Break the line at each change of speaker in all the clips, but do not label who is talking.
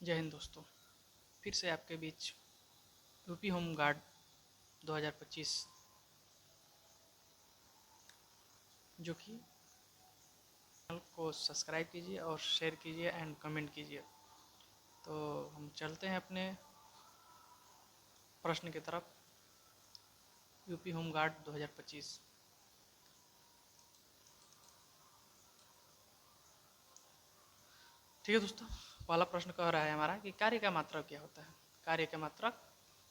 जय हिंद दोस्तों। फिर से आपके बीच यूपी होम गार्ड 2025 जो कि चैनल को सब्सक्राइब कीजिए और शेयर कीजिए एंड कमेंट कीजिए। तो हम चलते हैं अपने प्रश्न की तरफ। UP home guard 2025। ठीक है दोस्तों, पहला प्रश्न कह रहा है हमारा कि कार्य का मात्रक क्या होता है। कार्य का मात्रक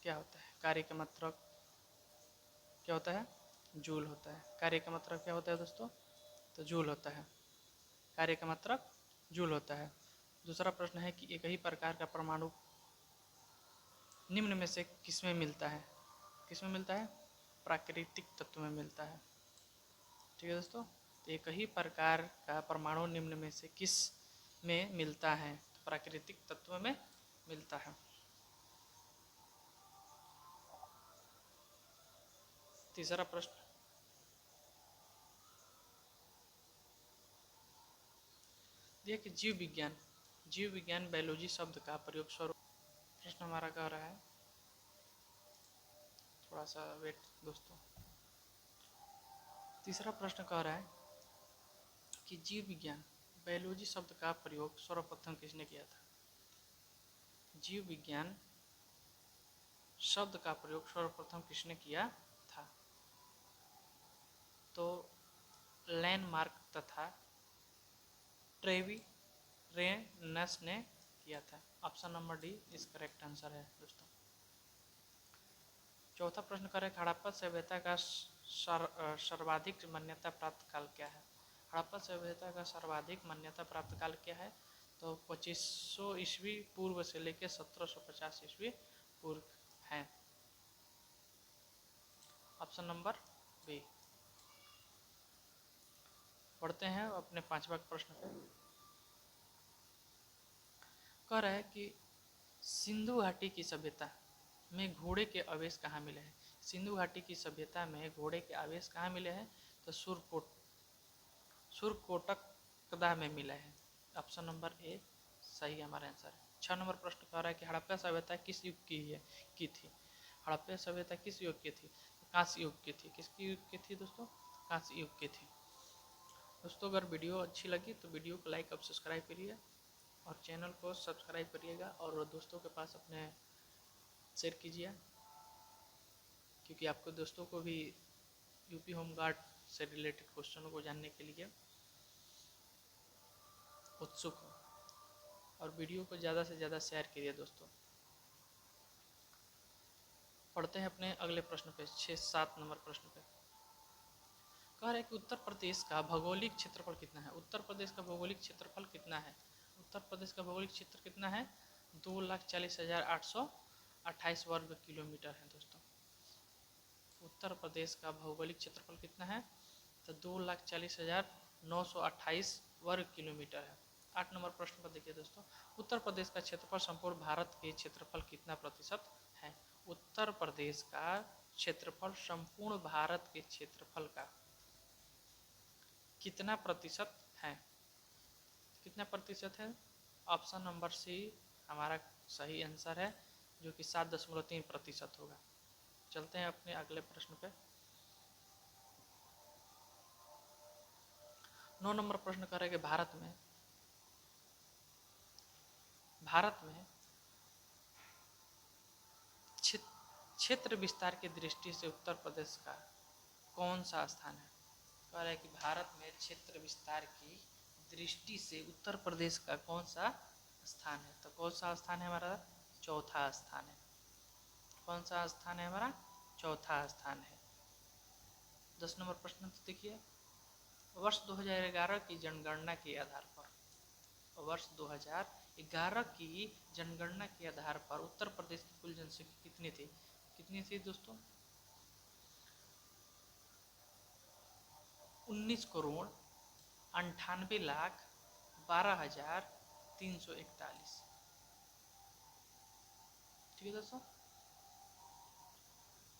क्या होता है? कार्य का मात्रक क्या होता है? जूल होता है। कार्य का मात्रक क्या होता है दोस्तों? तो जूल होता है। कार्य का मात्रक जूल होता है। दूसरा प्रश्न है कि एक ही प्रकार का परमाणु निम्न में से किसमें मिलता है? किसमें मिलता है? प्राकृतिक तत्व में मिलता है। ठीक है दोस्तों, तो एक ही प्रकार का परमाणु निम्न में से किस में मिलता है? तो प्राकृतिक तत्व में मिलता है। तीसरा प्रश्न, दिया कि जीव विज्ञान बायोलॉजी शब्द का प्रयोग स्वरूप। प्रश्न हमारा कह रहा है, थोड़ा सा वेट दोस्तों। तीसरा प्रश्न कह रहा है कि जीव विज्ञान बायोलॉजी शब्द का प्रयोग सर्वप्रथम किसने किया था? जीव विज्ञान शब्द का प्रयोग सर्वप्रथम किसने किया था? तो लैंडमार्क तथा ट्रेविरेनस ने किया था। ऑप्शन नंबर डी इस करेक्ट आंसर है दोस्तों। चौथा प्रश्न करें, हड़प्पा सभ्यता का सर्वाधिक मान्यता प्राप्त काल क्या है? हड़प्पा सभ्यता का सर्वाधिक मान्यता प्राप्त काल क्या है? तो 2500 ईस्वी पूर्व से लेकर 1750 ईस्वी पूर्व है। Option number B. पढ़ते हैं अपने पांचवा प्रश्न पे। कह रहा है कि सिंधु घाटी की सभ्यता में घोड़े के अवशेष कहाँ मिले हैं? सिंधु घाटी की सभ्यता में घोड़े के अवशेष कहाँ मिले हैं? तो सुरकोटकदा में मिला है। ऑप्शन नंबर ए सही हमारा आंसर है। 6 नंबर प्रश्न कह रहा है कि हड़प्पा सभ्यता किस युग की थी? हड़प्पा सभ्यता किस युग की थी? कांस्य युग की थी। किसकी युग की थी दोस्तों? कांस्य युग की थी। दोस्तों, अगर वीडियो अच्छी लगी तो वीडियो को लाइक और सब्सक्राइब करिए और चैनल को सब्सक्राइब करिएगा और दोस्तों के पास अपने शेयर कीजिए, क्योंकि आपको दोस्तों को भी यूपी होम गार्ड से रिलेटेड क्वेश्चनों को जानने के लिए उत्सुक हो। और वीडियो को ज़्यादा से ज़्यादा शेयर करिए दोस्तों। पढ़ते हैं अपने अगले प्रश्न पे, 6-7 नंबर प्रश्न पे। कह रहे हैं कि उत्तर प्रदेश का भौगोलिक क्षेत्रफल कितना है? उत्तर प्रदेश का भौगोलिक क्षेत्रफल कितना है? उत्तर प्रदेश का भौगोलिक क्षेत्र कितना है? 2,40,828 वर्ग किलोमीटर है दोस्तों। उत्तर प्रदेश का भौगोलिक क्षेत्रफल कितना है? तो 2,40,928 वर्ग किलोमीटर है। 8 नंबर प्रश्न पर देखिए दोस्तों, उत्तर प्रदेश का क्षेत्रफल संपूर्ण भारत के क्षेत्रफल कितना प्रतिशत है? उत्तर प्रदेश का क्षेत्रफल संपूर्ण भारत के क्षेत्रफल का कितना प्रतिशत है? कितना प्रतिशत है? ऑप्शन नंबर सी हमारा सही आंसर है, जो कि 7.3% होगा। चलते हैं अपने अगले प्रश्न पे। 9 नंबर प्रश्न कर रहे हैं कि भारत में क्षेत्र विस्तार की दृष्टि से उत्तर प्रदेश का कौन सा स्थान है? कह रहा है कि भारत में क्षेत्र विस्तार की दृष्टि से उत्तर प्रदेश का कौन सा स्थान है? तो कौन सा स्थान है हमारा? चौथा स्थान है। कौन सा स्थान है हमारा? चौथा स्थान है। 10 नंबर प्रश्न तो देखिए, वर्ष 2011 की जनगणना के आधार पर, वर्ष 2011 की जनगणना के आधार पर उत्तर प्रदेश की कुल जनसंख्या कितनी थी? कितनी थी दोस्तों? 19,98,12,341। ठीक है दोस्तों,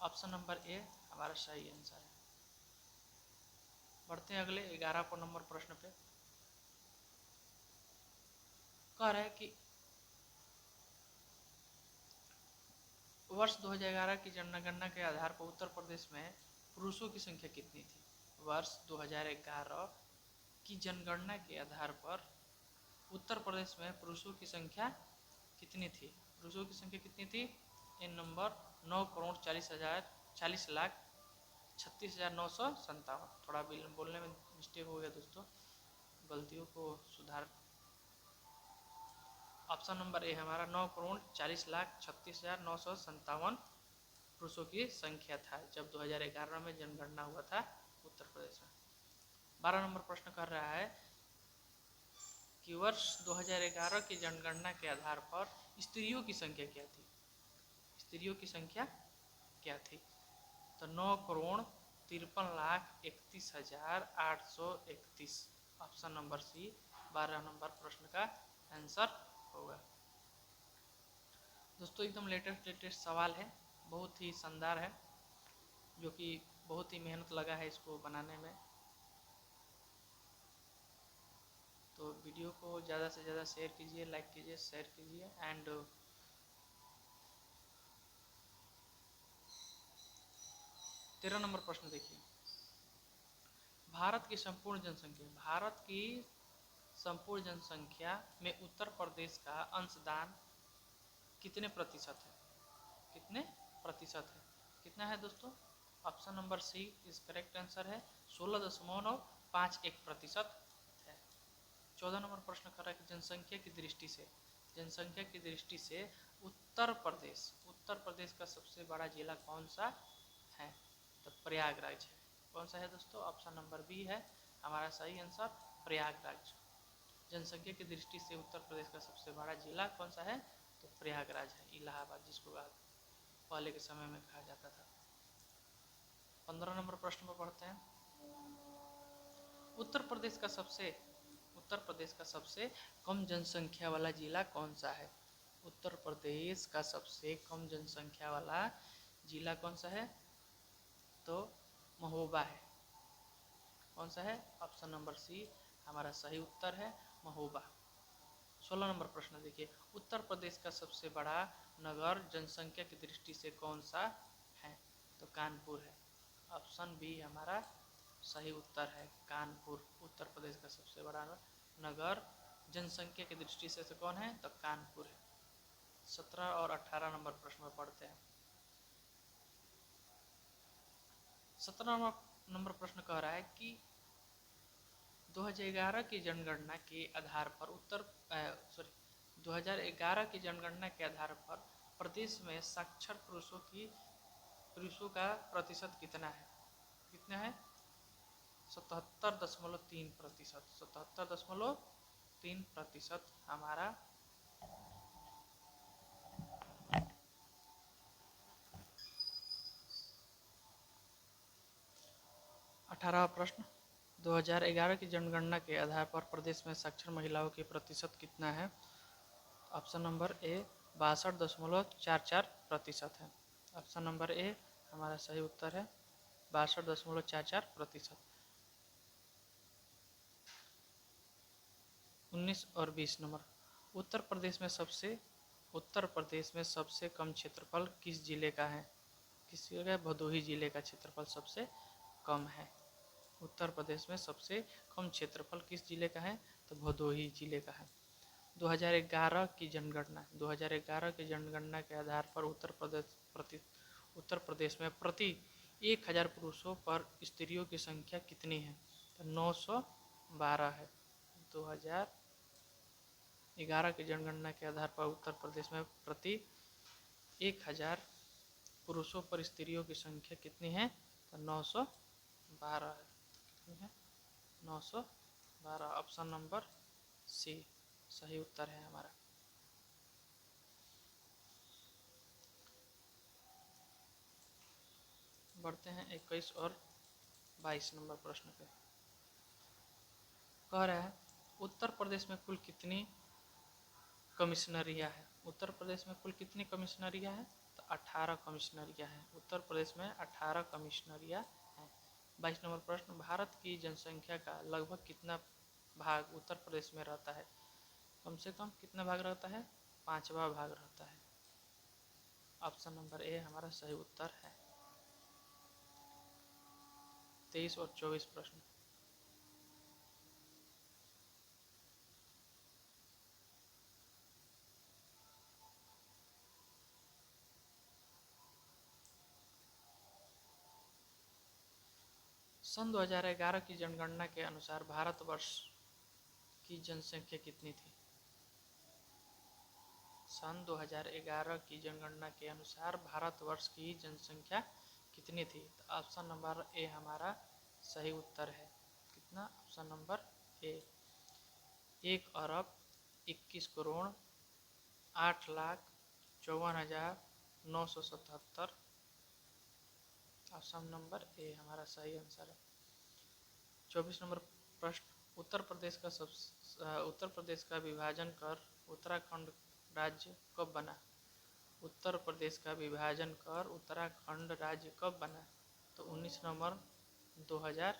ऑप्शन नंबर ए हमारा सही आंसर है। बढ़ते हैं अगले 11 नंबर प्रश्न पे। कह रहा है कि वर्ष 2011 की जनगणना के आधार पर उत्तर प्रदेश में पुरुषों की संख्या कितनी थी? वर्ष 2011 की जनगणना के आधार पर उत्तर प्रदेश में पुरुषों की संख्या कितनी थी? पुरुषों की संख्या कितनी थी? इन नंबर 9,40,36,36,36,957। थोड़ा बोलने में मिस्टेक हो गया दोस्तों, गलतियों को सुधार। ऑप्शन नंबर ए हमारा 9,40,36,957 पुरुषों की संख्या था जब 2011 में जनगणना हुआ था उत्तर प्रदेश में। 12 नंबर प्रश्न कर रहा है कि वर्ष 2011 की जनगणना के आधार पर स्त्रियों की संख्या क्या थी? स्त्रियों की संख्या क्या थी? तो 9,53,31,831। ऑप्शन नंबर सी 12 नंबर प्रश्न का आंसर होगा। दोस्तों एकदम लेटेस्ट सवाल है, बहुत ही शानदार है, जो कि बहुत ही मेहनत लगा है इसको बनाने में। तो वीडियो को ज़्यादा से ज़्यादा शेयर कीजिए, लाइक कीजिए, शेयर कीजिए। एंड 13 नंबर प्रश्न देखिए, भारत की संपूर्ण जनसंख्या में उत्तर प्रदेश का अंशदान कितने प्रतिशत है? कितने प्रतिशत है? कितना है दोस्तों? ऑप्शन नंबर सी इस करेक्ट आंसर है, 16.51% है। 14 नंबर प्रश्न कर रहा है कि जनसंख्या की दृष्टि से उत्तर प्रदेश का सबसे बड़ा जिला कौन सा है? तो प्रयागराज है। कौन सा है दोस्तों? ऑप्शन नंबर बी है हमारा सही आंसर, प्रयागराज। जनसंख्या की दृष्टि से उत्तर प्रदेश का सबसे बड़ा जिला कौन सा है? तो प्रयागराज है, इलाहाबाद जिसको पहले के समय में कहा जाता था। 15 नंबर प्रश्न पर पढ़ते हैं, उत्तर प्रदेश का सबसे कम जनसंख्या वाला जिला कौन सा है? उत्तर प्रदेश का सबसे कम जनसंख्या वाला जिला कौन सा है? तो महोबा है। कौन सा है? ऑप्शन नंबर सी हमारा सही उत्तर है, महोबा। 16 नंबर प्रश्न देखिए, उत्तर प्रदेश का सबसे बड़ा नगर जनसंख्या की दृष्टि से कौन सा है? तो कानपुर है। ऑप्शन बी हमारा सही उत्तर है, कानपुर। उत्तर प्रदेश का सबसे बड़ा नगर जनसंख्या की दृष्टि से कौन है? तो कानपुर है। 17 और 18 नंबर प्रश्न में पढ़ते हैं। 17 नंबर प्रश्न कह रहा है कि 2011 की जनगणना के आधार पर 2011 की जनगणना के आधार पर प्रदेश में साक्षर पुरुषों का प्रतिशत कितना है? कितना है? 77.3%। 77.3% हमारा 18वां प्रश्न, 2011 की जनगणना के आधार पर प्रदेश में साक्षर महिलाओं की प्रतिशत कितना है? ऑप्शन नंबर ए 62.44% है। ऑप्शन नंबर ए हमारा सही उत्तर है, 62.44%। 19 और 20 नंबर, उत्तर प्रदेश में सबसे कम क्षेत्रफल किस जिले का है? किस जिले का? भदोही जिले का क्षेत्रफल सबसे कम है। उत्तर प्रदेश में सबसे कम क्षेत्रफल किस जिले का है? तो भदोही जिले का है। 2011 की जनगणना के आधार पर उत्तर प्रदेश में प्रति 1000 पुरुषों पर स्त्रियों की संख्या कितनी है? तो 912 है। 2011 की जनगणना के आधार पर उत्तर प्रदेश में प्रति 1000 पुरुषों पर स्त्रियों की संख्या कितनी है? तो 912 है। कितनी है? 912। ऑप्शन नंबर सी सही उत्तर है हमारा। बढ़ते हैं 21 और 22 नंबर प्रश्न पे। कह रहा है उत्तर प्रदेश में कुल कितनी कमिश्नरियाँ है? उत्तर प्रदेश में कुल कितनी कमिश्नरियाँ है? तो 18 कमिश्नरियाँ हैं। उत्तर प्रदेश में 18 कमिश्नरियाँ हैं। 22 नंबर प्रश्न, भारत की जनसंख्या का लगभग कितना भाग उत्तर प्रदेश में रहता है? कम से कम कितना भाग रहता है? 5वां भाग रहता है। ऑप्शन नंबर ए हमारा सही उत्तर है। 23 और 24 प्रश्न। सन 2011 की जनगणना के अनुसार भारतवर्ष की जनसंख्या कितनी थी? सन 2011 की जनगणना के अनुसार भारतवर्ष की जनसंख्या कितनी थी? तो ऑप्शन नंबर ए हमारा सही उत्तर है। कितना? Option number A 1 Arab 21 crore 8,54,977। Option number A हमारा सही आंसर है। 24 नंबर प्रश्न। उत्तर प्रदेश का विभाजन कर उत्तराखंड राज्य कब बना? उत्तर प्रदेश का विभाजन कर उत्तराखंड राज्य कब बना? तो 19 नवंबर 2000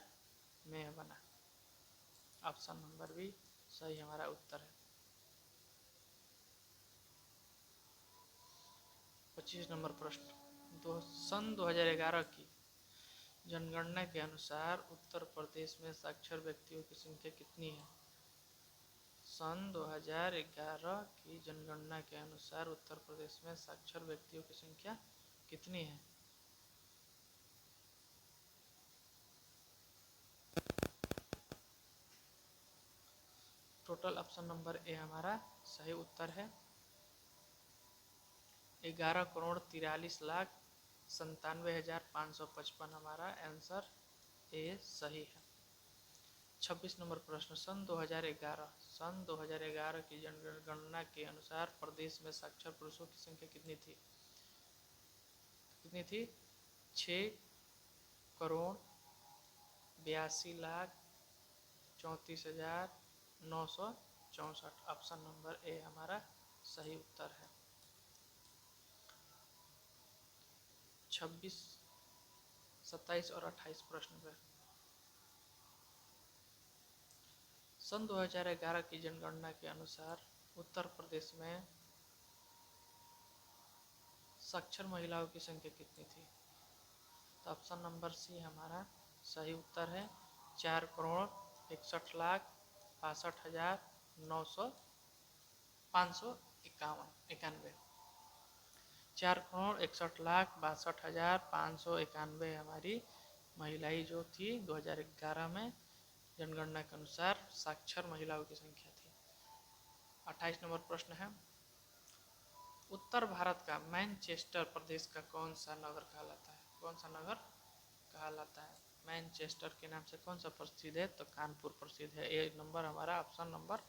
में बना। ऑप्शन नंबर बी सही हमारा उत्तर है। 25 नंबर प्रश्न। सन 2011 की जनगणना के अनुसार उत्तर प्रदेश में साक्षर व्यक्तियों की संख्या कितनी है? सन 2011 की जनगणना के अनुसार उत्तर प्रदेश में साक्षर व्यक्तियों की संख्या कितनी है? टोटल ऑप्शन नंबर ए हमारा सही उत्तर है। 11,43,97,555 हमारा आंसर ए सही है। 26 नंबर प्रश्न। सन 2011 की जनगणना के अनुसार प्रदेश में साक्षर पुरुषों की संख्या कितनी थी? 6,82,34,964। ऑप्शन नंबर ए हमारा सही उत्तर है। 26, 27 और 28 प्रश्न पे। सन 2011 की जनगणना के अनुसार उत्तर प्रदेश में साक्षर महिलाओं की संख्या कितनी थी? तो ऑप्शन नंबर सी हमारा सही उत्तर है। 4,61,65,991। 4,61,65,591 हमारी महिलाएं जो थी 2011 में जनगणना के अनुसार साक्षर महिलाओं की संख्या थी। 28 नंबर प्रश्न है। उत्तर भारत का मैनचेस्टर प्रदेश का कौन सा नगर कहलाता है? कौन सा नगर कहलाता है? मैनचेस्टर के नाम से कौन सा प्रसिद्ध है? तो कानपुर प्रसिद्ध है। ये नंबर हमारा ऑप्शन नंबर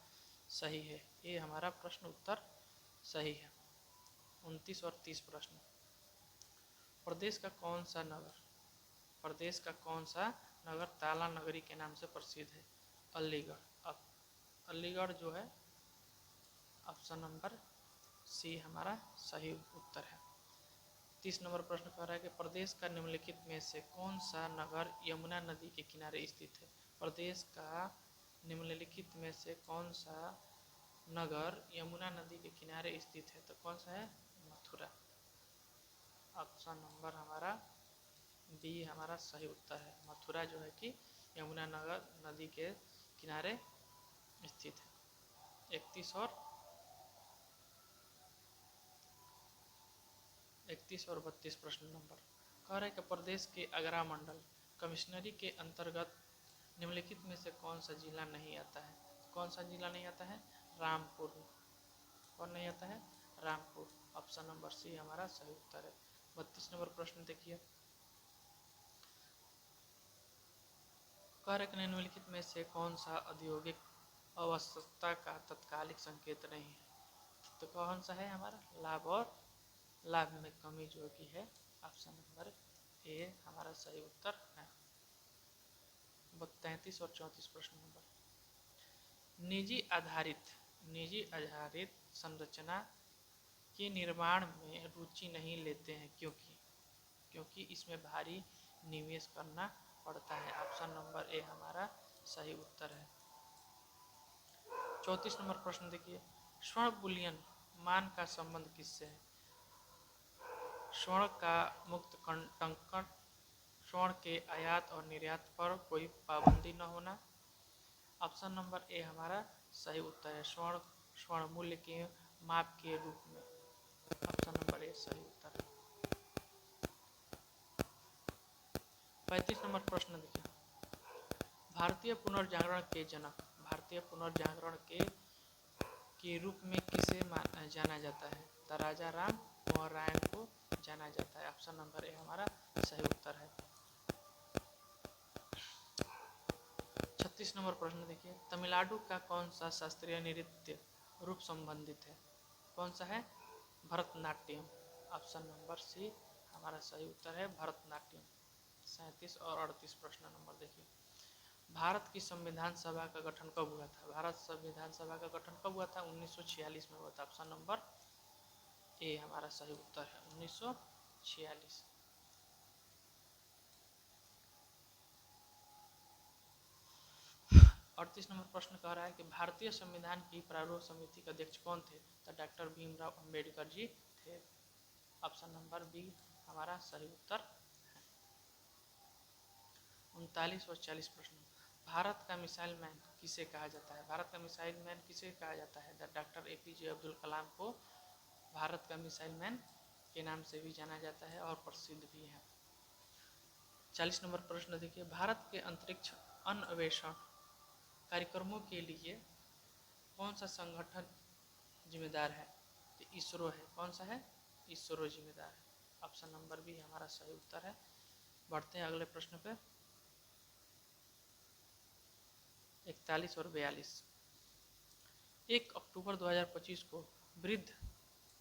सही है। ये हमारा प्रश्न उत्तर सही है। 29 और 30 प्रश्न। प्रदेश का कौन सा नगर ताला नगरी के नाम से प्रसिद्ध है? अलीगढ़। अलीगढ़ जो है ऑप्शन नंबर सी हमारा सही उत्तर है। 30 नंबर प्रश्न कह रहा है कि प्रदेश का निम्नलिखित में से कौन सा नगर यमुना नदी के किनारे स्थित है? प्रदेश का निम्नलिखित में से कौन सा नगर यमुना नदी के किनारे स्थित है? तो कौन सा है? मथुरा। ऑप्शन नंबर हमारा बी हमारा सही उत्तर है। मथुरा जो है कि यमुना नदी के किनारे स्थित है। 31 और 32 प्रश्न नंबर कह रहे हैं कि प्रदेश के आगरा मंडल कमिश्नरी के अंतर्गत निम्नलिखित में से कौन सा जिला नहीं आता है? कौन सा जिला नहीं आता है? रामपुर। कौन नहीं आता है? रामपुर। ऑप्शन नंबर सी हमारा सही उत्तर है। 32 नंबर प्रश्न देखिए। कह रहे निम्नलिखित में से कौन सा औद्योगिक आवश्यकता का तत्कालिक संकेत नहीं है? तो कौन सा है हमारा? लाभ और लाभ में कमी जो की है। ऑप्शन नंबर ए हमारा सही उत्तर है। 33 और 34 प्रश्न नंबर। निजी आधारित संरचना के निर्माण में रुचि नहीं लेते हैं क्योंकि इसमें भारी निवेश करना पड़ता है। ऑप्शन नंबर ए हमारा सही उत्तर है। 34 नंबर प्रश्न देखिए। स्वर्ण बुलियन मान का संबंध किससे है? स्वर्ण का मुक्त टंकण, स्वर्ण के आयात और निर्यात पर कोई पाबंदी न होना। ऑप्शन नंबर ए हमारा सही उत्तर है, स्वर्ण स्वर्ण मूल्य के माप के रूप में। ऑप्शन नंबर ए सही उत्तर है। 35 नंबर प्रश्न देखिए, भारतीय पुनर्जागरण के जनक, भारतीय पुनर्जागरण के रूप में किसे जाना जाता है? तो राजा राम मोहन राय को जाना जाता है। ऑप्शन नंबर ए हमारा सही उत्तर है। 36 नंबर प्रश्न देखिए, तमिलनाडु का कौन सा शास्त्रीय नृत्य रूप संबंधित है? कौन सा है? भरतनाट्यम। ऑप्शन नंबर सी हमारा सही उत्तर है, भरतनाट्यम। 37 और 38 प्रश्न नंबर देखिए, भारत की संविधान सभा का गठन कब हुआ था? भारत संविधान सभा का गठन कब हुआ था? 1946 में हुआ था। ऑप्शन नंबर ए हमारा सही उत्तर है, 1946। 38 नंबर प्रश्न कह रहा है कि भारतीय संविधान की प्रारूप समिति के अध्यक्ष कौन थे? तो डॉक्टर भीमराव अंबेडकर जी थे। ऑप्शन नंबर बी हमारा सही उत्तर है। 39 और 40 प्रश्न, भारत का मिसाइल मैन किसे कहा जाता है? भारत का मिसाइल मैन किसे कहा जाता है? डॉक्टर एपीजे अब्दुल कलाम को भारत का मिसाइल मैन के नाम से भी जाना जाता है और प्रसिद्ध भी है। 40 नंबर प्रश्न देखिए, भारत के अंतरिक्ष अन्वेषण कार्यक्रमों के लिए कौन सा संगठन जिम्मेदार है? तो इसरो है। कौन सा है? इसरो जिम्मेदार है। ऑप्शन नंबर बी हमारा सही उत्तर है। बढ़ते हैं अगले प्रश्न पे। 41 और 42, 1 अक्टूबर 2025 को वृद्ध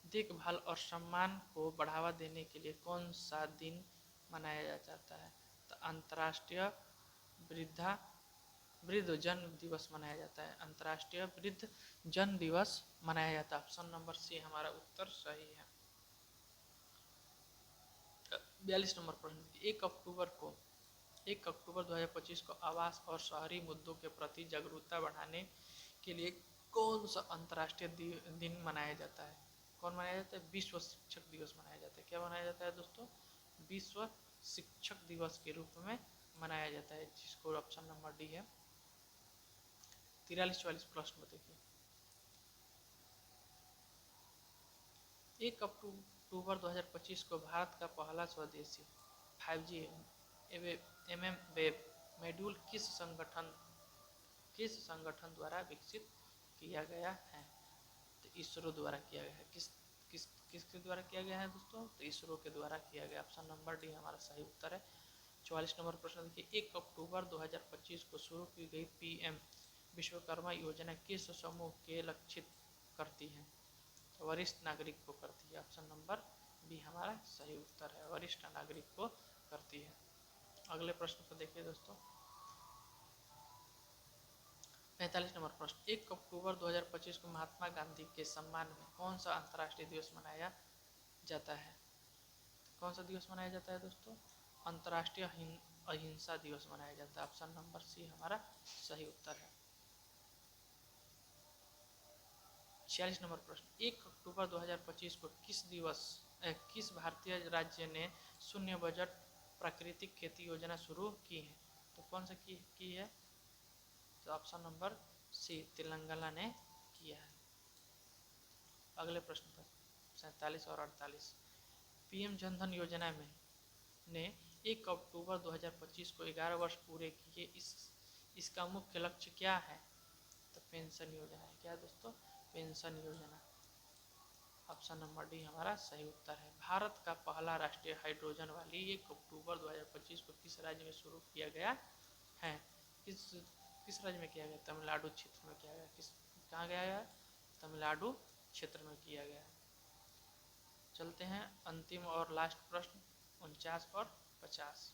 देखभाल और सम्मान को बढ़ावा देने के लिए कौन सा दिन मनाया जाता है? तो अंतर्राष्ट्रीय वृद्ध जन्म दिवस मनाया जाता है। अंतर्राष्ट्रीय वृद्ध जन्म दिवस मनाया जाता है। ऑप्शन नंबर सी हमारा उत्तर सही है। 42 नंबर प्रश्न, 1 अक्टूबर 2025 को आवास और शहरी मुद्दों के प्रति जागरूकता बढ़ाने के लिए कौन सा अंतर्राष्ट्रीय दिन मनाया जाता है? कौन मनाया जाता है? विश्व शिक्षक दिवस मनाया जाता है। क्या मनाया जाता है दोस्तों? विश्व शिक्षक दिवस के रूप में मनाया जाता है, जिसको ऑप्शन नंबर डी है। 43-44 प्रश्न देखिए, 1 अक्टूबर 2025 को भारत का पहला स्वदेशी 5G MM वेब मॉड्यूल किस संगठन द्वारा विकसित किया गया है? तो इसरो द्वारा किया गया है। किसके द्वारा किया गया है दोस्तों? तो इसरो के द्वारा किया गया। ऑप्शन नंबर डी हमारा सही उत्तर है। 44 नंबर प्रश्न देखिए, 1 अक्टूबर 2025 को शुरू की गई PM विश्वकर्मा योजना किस समूह के लक्षित करती है? तो वरिष्ठ नागरिक को करती है। ऑप्शन नंबर बी हमारा सही उत्तर है, वरिष्ठ नागरिक को करती है। अगले प्रश्न को देखिए दोस्तों, 45 नंबर प्रश्न, 1 अक्टूबर 2025 को महात्मा गांधी के सम्मान में कौन सा अंतर्राष्ट्रीय दिवस मनाया जाता है? कौन सा दिवस मनाया जाता है दोस्तों? अंतर्राष्ट्रीय अहिंसा दिवस मनाया जाता है। ऑप्शन नंबर सी हमारा सही उत्तर है। 46 नंबर प्रश्न, 1 अक्टूबर 2025 को किस भारतीय राज्य ने शून्य बजट प्राकृतिक खेती योजना शुरू की है? तो कौन सा की है? तो ऑप्शन नंबर सी तेलंगाना ने किया है। अगले प्रश्न पर 47 और 48, PM जनधन योजना में ने 1 अक्टूबर 2025 को 11 वर्ष पूरे किए, इसका मुख्य लक्ष्य क्या है? तो पेंशन योजना है। क्या दोस्तों? पेंशन योजना। ऑप्शन नंबर डी हमारा सही उत्तर है। भारत का पहला राष्ट्रीय हाइड्रोजन वाली 1 अक्टूबर 2025 को किस राज्य में शुरू किया गया है? किस राज्य में किया गया? तमिलनाडु क्षेत्र में किया गया। कहाँ गया है? तमिलनाडु क्षेत्र में किया गया है। चलते हैं अंतिम और लास्ट प्रश्न 49 और 50,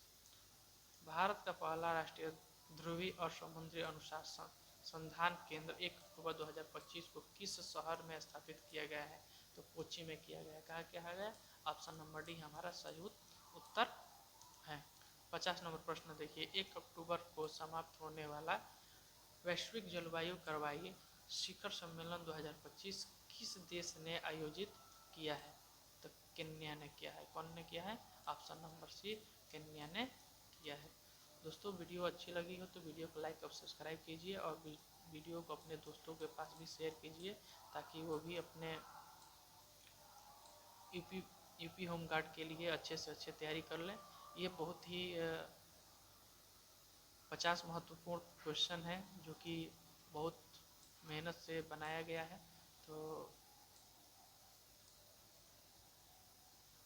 भारत का पहला राष्ट्रीय ध्रुवीय और समुद्री अनुसंधान केंद्र 1 अक्टूबर 2025 को किस शहर में स्थापित किया गया है? तो कोच्चि में किया गया। कहाँ किया गया? ऑप्शन नंबर डी हमारा सही उत्तर है। 50 नंबर प्रश्न देखिए, 1 अक्टूबर को समाप्त होने वाला वैश्विक जलवायु कार्रवाई शिखर सम्मेलन 2025 किस देश ने आयोजित किया है? तो केन्या ने किया है। कौन ने किया है? ऑप्शन नंबर सी, केन्या ने किया है। दोस्तों वीडियो अच्छी लगी हो तो वीडियो को लाइक और सब्सक्राइब कीजिए और वीडियो को अपने दोस्तों के पास भी शेयर कीजिए ताकि वो भी अपने यूपी होम गार्ड के लिए अच्छे से अच्छे तैयारी कर लें। ये बहुत ही 50 महत्वपूर्ण क्वेश्चन है जो कि बहुत मेहनत से बनाया गया है, तो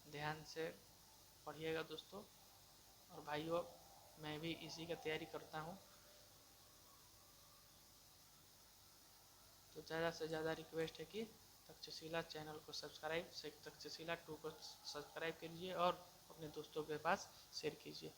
ध्यान से पढ़िएगा दोस्तों। और भाइयों, मैं भी इसी का तैयारी करता हूँ, तो ज़्यादा से ज़्यादा रिक्वेस्ट है कि तक्षशिला चैनल को तक्षशिला 2 को सब्सक्राइब कीजिए और अपने दोस्तों के पास शेयर कीजिए।